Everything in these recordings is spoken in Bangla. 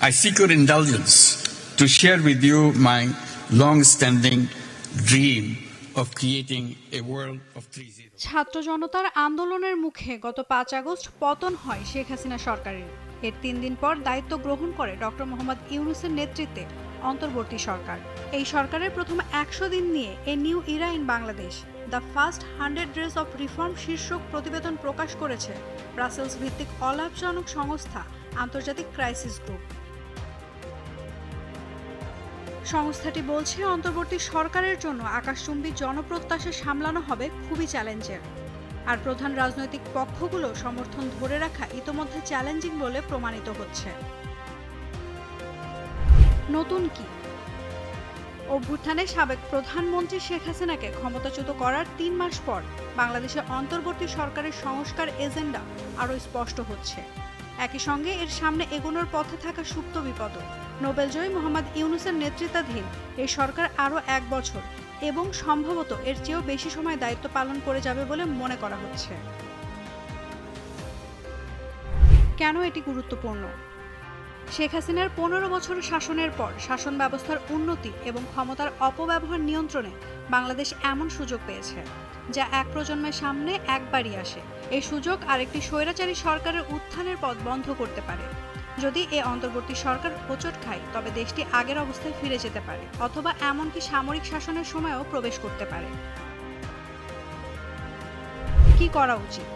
I seek your indulgence to share with you my long-standing dream of creating a world of 3.0. ছাত্র জনতার আন্দোলনের মুখে গত 5 আগস্ট পতন হয় শেখ হাসিনা সরকারের। এর 3 দিন পর দায়িত্ব গ্রহণ করে ডক্টর মোহাম্মদ ইউনূসের নেতৃত্বে অন্তর্বর্তী সরকার। এই সরকারের প্রথম 100 দিন নিয়ে a new Ira in Bangladesh the first 100 days of reform শীর্ষক প্রতিবেদন প্রকাশ করেছে ব্রাসেলস ভিত্তিক অলাভজনক সংস্থা আন্তর্জাতিক ক্রাইসিস গ্রুপ। সংস্থাটি বলছে, অন্তর্বর্তী সরকারের জন্য আকাশচুম্বী জনপ্রত্যাশা সামলানো হবে খুবই চ্যালেঞ্জের। আর প্রধান রাজনৈতিক পক্ষগুলো সমর্থন ধরে রাখা ইতোমধ্যে চ্যালেঞ্জিং বলে প্রমাণিত হচ্ছে। নতুন কি? অভ্যুত্থানে সাবেক প্রধানমন্ত্রী শেখ হাসিনাকে ক্ষমতাচ্যুত করার 3 মাস পর বাংলাদেশে অন্তর্বর্তী সরকারের সংস্কার এজেন্ডা আরও স্পষ্ট হচ্ছে। একই সঙ্গে এর সামনে এগোনোর পথে থাকা সুপ্ত বিপদ। নোবেলজয়ী মোহাম্মদ ইউনূসের নেতৃত্বাধীন এই সরকার আরও 1 বছর এবং সম্ভবত এর চেয়েও বেশি সময় দায়িত্ব পালন করে যাবে বলে মনে করা হচ্ছে। কেন এটি গুরুত্বপূর্ণ? শেখ হাসিনার 15 বছর শাসনের পর শাসন ব্যবস্থার উন্নতি এবং ক্ষমতার অপব্যবহার নিয়ন্ত্রণে বাংলাদেশ এমন সুযোগ পেয়েছে যা এক প্রজন্মের সামনে একবারই আসে। এই সুযোগ আরেকটি স্বৈরাচারী সরকারের উত্থানের পথ বন্ধ করতে পারে। যদি এ অন্তর্বর্তী সরকার হোঁচট খায় তবে দেশটি আগের অবস্থায় ফিরে যেতে পারে অথবা এমনকি সামরিক শাসনের সময়ও প্রবেশ করতে পারে। কি করা উচিত?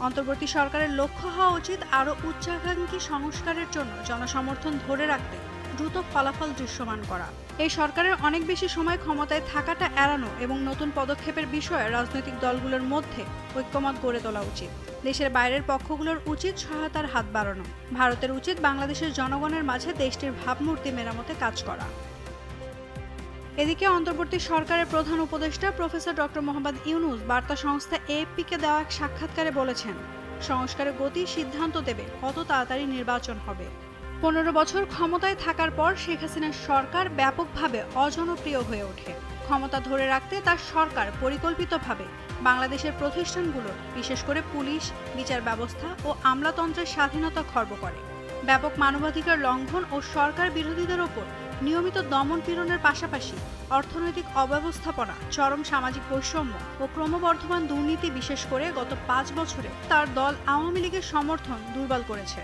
অন্তর্বর্তী সরকারের লক্ষ্য হওয়া উচিত আরও উচ্চাকাঙ্ক্ষী সংস্কারের জন্য জনসমর্থন ধরে রাখতে দ্রুত ফলাফল দৃশ্যমান করা। এই সরকারের অনেক বেশি সময় ক্ষমতায় থাকাটা এড়ানো এবং নতুন পদক্ষেপের বিষয়ে রাজনৈতিক দলগুলোর মধ্যে ঐক্যমত গড়ে তোলা উচিত। দেশের বাইরের পক্ষগুলোর উচিত সহায়তার হাত বাড়ানো। ভারতের উচিত বাংলাদেশের জনগণের মাঝে দেশটির ভাবমূর্তি মেরামতে কাজ করা। এদিকে অন্তর্বর্তী সরকারের প্রধান উপদেষ্টা প্রফেসর ডক্টর মোহাম্মদ ইউনূস বার্তা সংস্থা এএফপিকে দেওয়া এক সাক্ষাৎকারে বলেছেন, সংস্কারের গতি সিদ্ধান্ত দেবে কত তাড়াতাড়ি নির্বাচন হবে। 15 বছর ক্ষমতায় থাকার পর শেখ হাসিনার সরকার ব্যাপকভাবে অজনপ্রিয় হয়ে ওঠে। ক্ষমতা ধরে রাখতে তার সরকার পরিকল্পিতভাবে বাংলাদেশের প্রতিষ্ঠানগুলো, বিশেষ করে পুলিশ, বিচার ব্যবস্থা ও আমলাতন্ত্রের স্বাধীনতা খর্ব করে। ব্যাপক মানবাধিকার লঙ্ঘন ও সরকার বিরোধীদের ওপর নিয়মিত দমন পীড়নের পাশাপাশি অর্থনৈতিক অব্যবস্থাপনা, চরম সামাজিক বৈষম্য ও ক্রমবর্ধমান দুর্নীতি বিশেষ করে গত 5 বছরে তার দল আওয়ামী লীগের সমর্থন দুর্বল করেছে।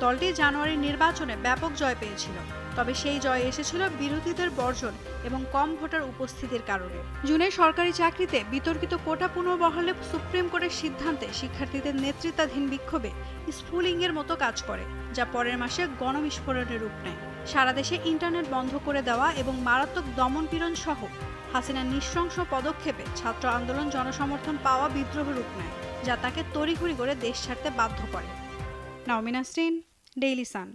দলটি জানুয়ারির নির্বাচনে ব্যাপক জয় পেয়েছিল, তবে সেই জয় এসেছিল বিরোধীদের বর্জন এবং কম ভোটার উপস্থিতির কারণে। জুনে সরকারি চাকরিতে বিতর্কিত কোটা পুনর্বহালে সুপ্রিম কোর্টের সিদ্ধান্তে শিক্ষার্থীদের নেতৃত্বাধীন বিক্ষোভে স্ফুলিঙ্গের মতো কাজ করে, যা পরের মাসে গণবিস্ফোরণের রূপ নেয়। সারা দেশে ইন্টারনেট বন্ধ করে দেওয়া এবং মারাত্মক দমনপীড়ন সহ হাসিনার নৃশংস পদক্ষেপে ছাত্র আন্দোলন জনসমর্থন পাওয়া বিদ্রোহ রূপ নেয়, যা তাকে তড়িঘড়ি করে দেশ ছাড়তে বাধ্য করে। নাওমিন নাসরিন, ডেইলি সান।